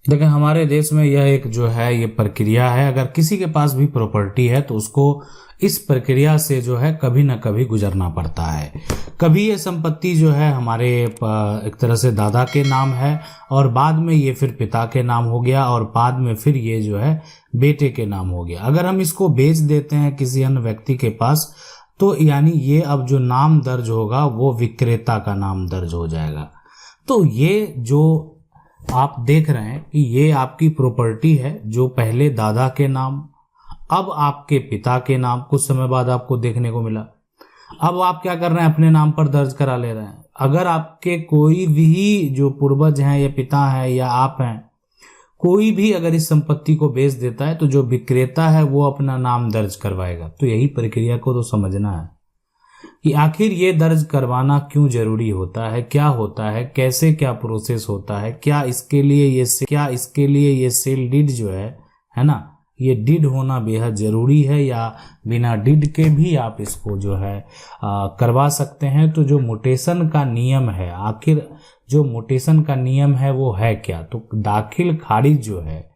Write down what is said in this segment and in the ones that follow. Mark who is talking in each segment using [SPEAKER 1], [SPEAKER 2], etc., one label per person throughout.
[SPEAKER 1] देखिए, हमारे देश में यह एक जो है ये प्रक्रिया है, अगर किसी के पास भी प्रॉपर्टी है तो उसको इस प्रक्रिया से जो है कभी ना कभी गुजरना पड़ता है। कभी ये संपत्ति जो है हमारे एक तरह से दादा के नाम है, और बाद में ये फिर पिता के नाम हो गया, और बाद में फिर ये जो है बेटे के नाम हो गया। अगर हम इसको बेच देते हैं किसी अन्य व्यक्ति के पास, तो यानी ये अब जो नाम दर्ज होगा वो विक्रेता का नाम दर्ज हो जाएगा। तो ये जो आप देख रहे हैं कि ये आपकी प्रॉपर्टी है जो पहले दादा के नाम, अब आपके पिता के नाम कुछ समय बाद आपको देखने को मिला। अब आप क्या कर रहे हैं, अपने नाम पर दर्ज करा ले रहे हैं। अगर आपके कोई भी जो पूर्वज हैं या पिता है या आप हैं, कोई भी अगर इस संपत्ति को बेच देता है तो जो विक्रेता है वो अपना नाम दर्ज करवाएगा। तो यही प्रक्रिया को तो समझना है कि आखिर ये दर्ज करवाना क्यों जरूरी होता है, क्या होता है, कैसे क्या प्रोसेस होता है, क्या इसके लिए ये सेल डीड जो है ना, ये डीड होना बेहद जरूरी है, या बिना डीड के भी आप इसको जो है करवा सकते हैं। तो जो म्यूटेशन का नियम है, आखिर जो म्यूटेशन का नियम है वो है क्या, तो दाखिल खारिज जो है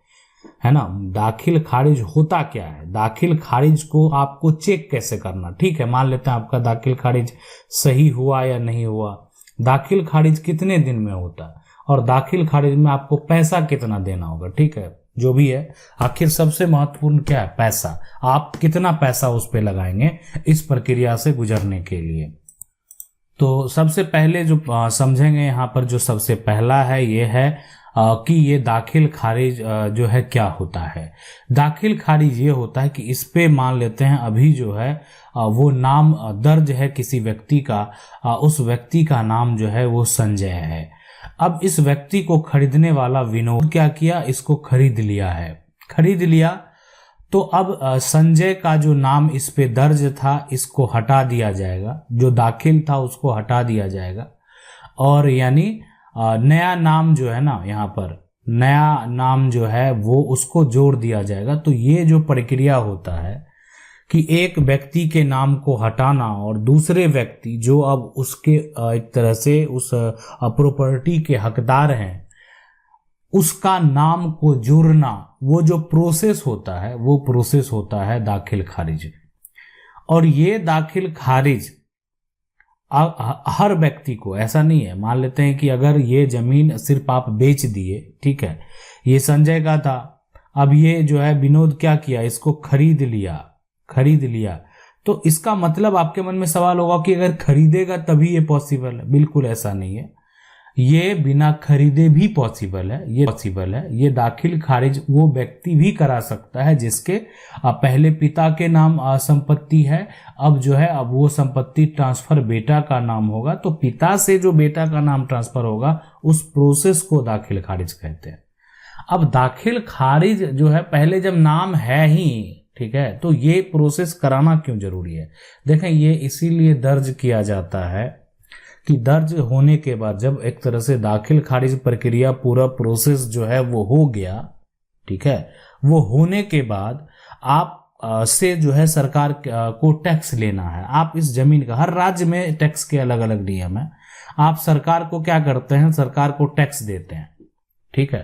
[SPEAKER 1] ना, दाखिल खारिज होता क्या है, दाखिल खारिज को आपको चेक कैसे करना। ठीक है, मान लेते हैं आपका दाखिल खारिज सही हुआ या नहीं हुआ, दाखिल खारिज कितने दिन में होता है, और दाखिल खारिज में आपको पैसा कितना देना होगा। ठीक है, जो भी है, आखिर सबसे महत्वपूर्ण क्या है, पैसा। आप कितना पैसा उस पे लगाएंगे इस प्रक्रिया से गुजरने के लिए। तो सबसे पहले जो समझेंगे यहाँ पर, जो सबसे पहला है ये है कि ये दाखिल खारिज जो है क्या होता है। दाखिल खारिज ये होता है कि इस पे मान लेते हैं अभी जो है वो नाम दर्ज है किसी व्यक्ति का, उस व्यक्ति का नाम जो है वो संजय है। अब इस व्यक्ति को खरीदने वाला विनोद क्या किया, इसको खरीद लिया। तो अब संजय का जो नाम इस पे दर्ज था इसको हटा दिया जाएगा, जो दाखिल था उसको हटा दिया जाएगा, और यानी नया नाम जो है ना, यहाँ पर नया नाम जो है वो उसको जोड़ दिया जाएगा। तो ये जो प्रक्रिया होता है कि एक व्यक्ति के नाम को हटाना और दूसरे व्यक्ति जो अब उसके एक तरह से उस प्रॉपर्टी के हकदार हैं उसका नाम को जोड़ना, वो जो प्रोसेस होता है वो प्रोसेस होता है दाखिल खारिज। और ये दाखिल खारिज हर व्यक्ति को, ऐसा नहीं है, मान लेते हैं कि अगर ये जमीन सिर्फ आप बेच दिए, ठीक है, ये संजय का था, अब ये जो है विनोद क्या किया, इसको खरीद लिया। तो इसका मतलब आपके मन में सवाल होगा कि अगर खरीदेगा तभी ये पॉसिबल है। बिल्कुल ऐसा नहीं है, ये बिना खरीदे भी पॉसिबल है। ये दाखिल खारिज वो व्यक्ति भी करा सकता है जिसके पहले पिता के नाम संपत्ति है, अब जो है अब वो संपत्ति ट्रांसफर बेटा का नाम होगा, तो पिता से जो बेटा का नाम ट्रांसफर होगा उस प्रोसेस को दाखिल खारिज कहते हैं। अब दाखिल खारिज जो है पहले जब नाम है ही, ठीक है, तो ये प्रोसेस कराना क्यों जरूरी है। देखें, ये इसीलिए दर्ज किया जाता है कि दर्ज होने के बाद जब एक तरह से दाखिल खारिज प्रक्रिया पूरा प्रोसेस जो है वो हो गया, ठीक है, वो होने के बाद आप से जो है सरकार को टैक्स लेना है। आप इस जमीन का, हर राज्य में टैक्स के अलग अलग नियम है, आप सरकार को क्या करते हैं, सरकार को टैक्स देते हैं। ठीक है,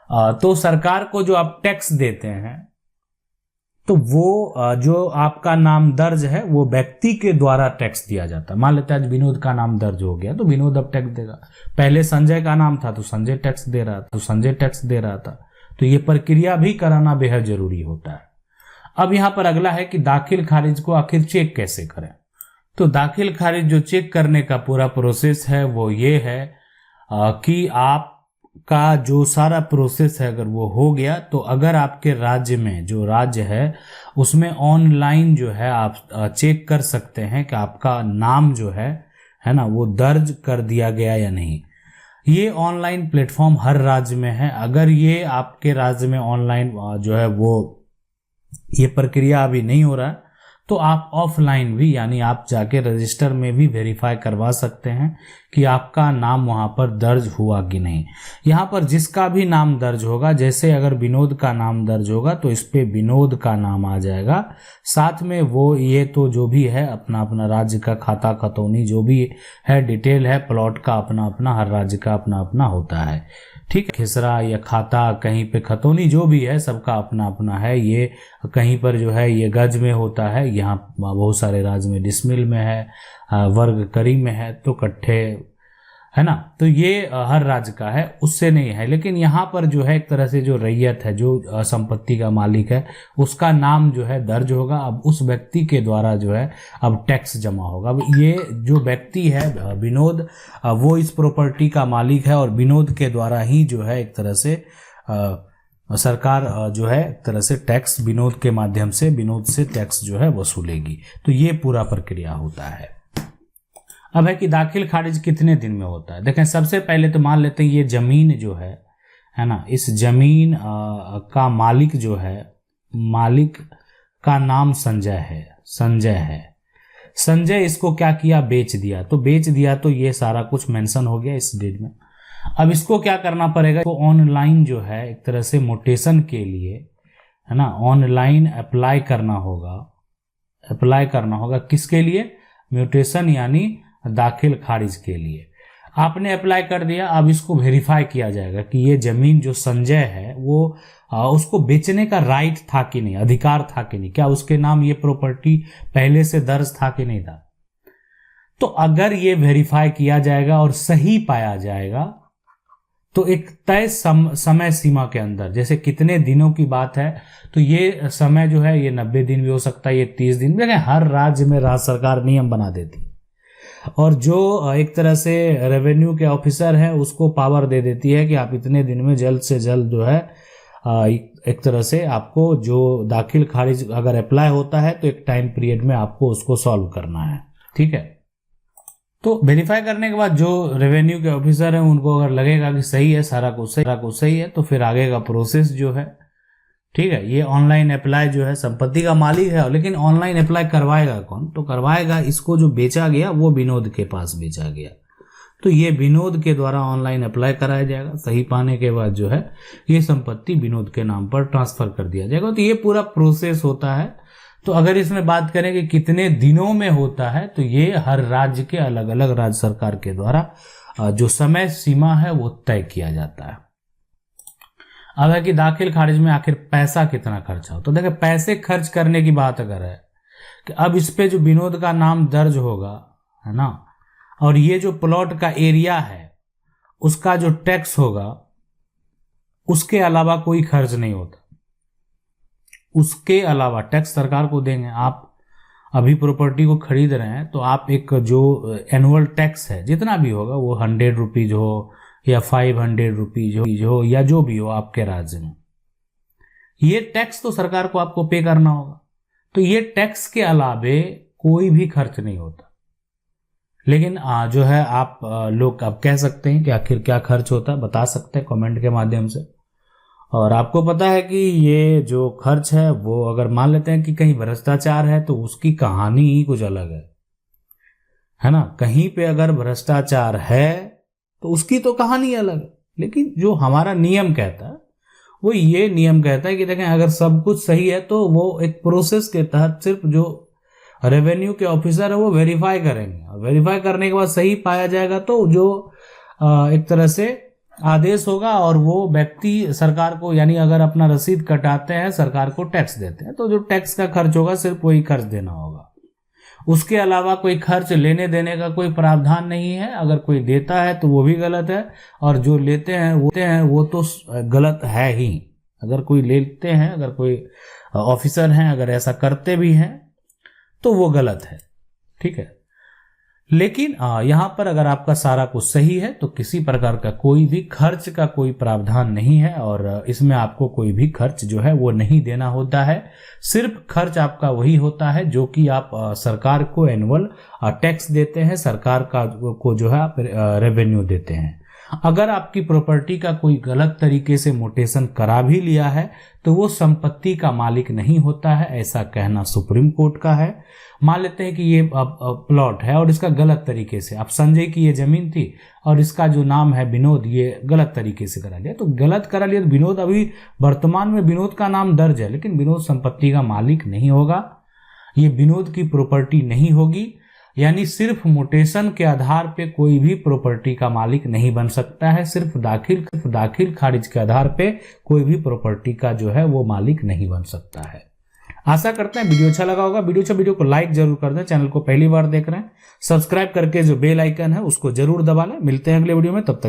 [SPEAKER 1] तो सरकार को जो आप टैक्स देते हैं तो वो जो आपका नाम दर्ज है वो व्यक्ति के द्वारा टैक्स दिया जाता है। मान लेते हैं आज विनोद का नाम दर्ज हो गया तो विनोद अब टैक्स देगा। पहले संजय का नाम था तो संजय टैक्स दे रहा था, तो ये प्रक्रिया भी कराना बेहद जरूरी होता है। अब यहाँ पर अगला है कि दाखिल खारिज को आखिर चेक कैसे करें। तो दाखिल खारिज जो चेक करने का पूरा प्रोसेस है वो ये है कि आप का जो सारा प्रोसेस है अगर वो हो गया, तो अगर आपके राज्य में जो राज्य है उसमें ऑनलाइन जो है आप चेक कर सकते हैं कि आपका नाम जो है ना, वो दर्ज कर दिया गया या नहीं। ये ऑनलाइन प्लेटफॉर्म हर राज्य में है। अगर ये आपके राज्य में ऑनलाइन जो है वो ये प्रक्रिया अभी नहीं हो रहा है तो आप ऑफलाइन भी, यानी आप जाके रजिस्टर में भी वेरीफाई करवा सकते हैं कि आपका नाम वहां पर दर्ज हुआ कि नहीं। यहाँ पर जिसका भी नाम दर्ज होगा, जैसे अगर विनोद का नाम दर्ज होगा तो इस पे विनोद का नाम आ जाएगा, साथ में वो ये तो जो भी है अपना अपना राज्य का खाता खतौनी जो भी है डिटेल है, प्लॉट का अपना अपना, हर राज्य का अपना अपना होता है। ठीक है, खिसरा या खाता, कहीं पे खतौनी, जो भी है सबका अपना अपना है। ये कहीं पर जो है ये गज में होता है, यहाँ बहुत सारे राज्य में डिसमिल में है, वर्ग करी में है, तो कट्ठे, है ना। तो ये हर राज्य का है, उससे नहीं है। लेकिन यहाँ पर जो है एक तरह से जो रैयत है, जो संपत्ति का मालिक है, उसका नाम जो है दर्ज होगा। अब उस व्यक्ति के द्वारा जो है अब टैक्स जमा होगा। अब ये जो व्यक्ति है विनोद, वो इस प्रॉपर्टी का मालिक है और विनोद के द्वारा ही जो है एक तरह से सरकार जो है एक तरह से टैक्स विनोद के माध्यम से, विनोद से टैक्स जो है वसूलेगी। तो ये पूरा प्रक्रिया होता है। अब है कि दाखिल खारिज कितने दिन में होता है। देखें, सबसे पहले तो मान लेते हैं ये जमीन जो है ना, इस जमीन का मालिक जो है, मालिक का नाम संजय है। संजय इसको क्या किया, बेच दिया। तो बेच दिया तो ये सारा कुछ मेंशन हो गया इस डेट में। अब इसको क्या करना पड़ेगा, तो ऑनलाइन जो है एक तरह से मोटेशन के लिए, है ना, ऑनलाइन अप्लाई करना होगा। किसके लिए, म्यूटेशन यानी दाखिल खारिज के लिए। आपने अप्लाई कर दिया, अब इसको वेरीफाई किया जाएगा कि ये जमीन जो संजय है वो उसको बेचने का राइट था कि नहीं, अधिकार था कि नहीं, क्या उसके नाम ये प्रॉपर्टी पहले से दर्ज था कि नहीं था। तो अगर ये वेरीफाई किया जाएगा और सही पाया जाएगा तो एक तय समय सीमा के अंदर, जैसे कितने दिनों की बात है, तो ये समय जो है ये 90 दिन भी हो सकता है, ये 30 दिन भी। हर राज्य में राज्य सरकार नियम बना देती है और जो एक तरह से रेवेन्यू के ऑफिसर हैं उसको पावर दे देती है कि आप इतने दिन में जल्द से जल्द जो है एक तरह से आपको जो दाखिल खारिज अगर अप्लाई होता है तो एक टाइम पीरियड में आपको उसको सॉल्व करना है। ठीक है, तो वेरीफाई करने के बाद जो रेवेन्यू के ऑफिसर हैं उनको अगर लगेगा कि सही है, सारा कुछ सही है, तो फिर आगे का प्रोसेस जो है, ठीक है, ये ऑनलाइन अप्लाई जो है संपत्ति का मालिक है। लेकिन ऑनलाइन अप्लाई करवाएगा कौन, तो करवाएगा इसको जो बेचा गया वो विनोद के पास बेचा गया, तो ये विनोद के द्वारा ऑनलाइन अप्लाई कराया जाएगा। सही पाने के बाद जो है ये संपत्ति विनोद के नाम पर ट्रांसफर कर दिया जाएगा। तो ये पूरा प्रोसेस होता है। तो अगर इसमें बात करें कि कितने दिनों में होता है, तो ये हर राज्य के अलग अलग राज्य सरकार के द्वारा जो समय सीमा है वो तय किया जाता है। अब है कि दाखिल खारिज में आखिर पैसा कितना खर्चा हो। तो देखिए, पैसे खर्च करने की बात अगर है कि अब इस पे जो विनोद का नाम दर्ज होगा, है ना, और ये जो प्लॉट का एरिया है उसका जो टैक्स होगा, उसके अलावा कोई खर्च नहीं होता। उसके अलावा टैक्स सरकार को देंगे। आप अभी प्रॉपर्टी को खरीद रहे हैं तो आप एक जो एनुअल टैक्स है जितना भी होगा वो 100 रुपीज हो या 500 रुपीज हो या जो भी हो आपके राज्य में, ये टैक्स तो सरकार को आपको पे करना होगा। तो ये टैक्स के अलावे कोई भी खर्च नहीं होता। लेकिन जो है आप लोग अब कह सकते हैं कि आखिर क्या खर्च होता है, बता सकते हैं कमेंट के माध्यम से। और आपको पता है कि ये जो खर्च है वो अगर मान लेते हैं कि कहीं भ्रष्टाचार है तो उसकी कहानी ही कुछ अलग है ना। कहीं पे अगर भ्रष्टाचार है तो उसकी तो कहानी अलग है। लेकिन जो हमारा नियम कहता है वो ये नियम कहता है कि देखें, अगर सब कुछ सही है तो वो एक प्रोसेस के तहत सिर्फ जो रेवेन्यू के ऑफिसर है वो वेरीफाई करेंगे, और वेरीफाई करने के बाद सही पाया जाएगा तो जो एक तरह से आदेश होगा और वो व्यक्ति सरकार को, यानी अगर अपना रसीद कटाते हैं सरकार को टैक्स देते हैं तो जो टैक्स का खर्च होगा सिर्फ वही खर्च देना होगा। उसके अलावा कोई खर्च लेने देने का कोई प्रावधान नहीं है। अगर कोई देता है तो वो भी गलत है, और जो लेते हैं वो तो गलत है ही। अगर कोई लेते हैं, अगर कोई ऑफिसर हैं अगर ऐसा करते भी हैं तो वो गलत है। ठीक है, लेकिन यहाँ पर अगर आपका सारा कुछ सही है तो किसी प्रकार का कोई भी खर्च का कोई प्रावधान नहीं है, और इसमें आपको कोई भी खर्च जो है वो नहीं देना होता है। सिर्फ खर्च आपका वही होता है जो कि आप सरकार को एनुअल टैक्स देते हैं, सरकार को जो है आप रेवेन्यू देते हैं। अगर आपकी प्रॉपर्टी का कोई गलत तरीके से मोटेशन करा भी लिया है तो वो संपत्ति का मालिक नहीं होता है, ऐसा कहना सुप्रीम कोर्ट का है। मान लेते हैं कि ये प्लॉट है और इसका गलत तरीके से, अब संजय की ये जमीन थी और इसका जो नाम है विनोद, ये गलत तरीके से करा लिया। तो गलत करा लिया तो विनोद, अभी वर्तमान में विनोद का नाम दर्ज है लेकिन विनोद संपत्ति का मालिक नहीं होगा, ये विनोद की प्रॉपर्टी नहीं होगी। यानी सिर्फ म्यूटेशन के आधार पे कोई भी प्रॉपर्टी का मालिक नहीं बन सकता है। सिर्फ दाखिल खारिज के आधार पे कोई भी प्रॉपर्टी का जो है वो मालिक नहीं बन सकता है। आशा करते हैं वीडियो अच्छा लगा होगा। वीडियो को लाइक जरूर कर दें। चैनल को पहली बार देख रहे हैं, सब्सक्राइब करके जो बेल आइकन है उसको जरूर दबा लें। मिलते हैं अगले वीडियो में, तब तक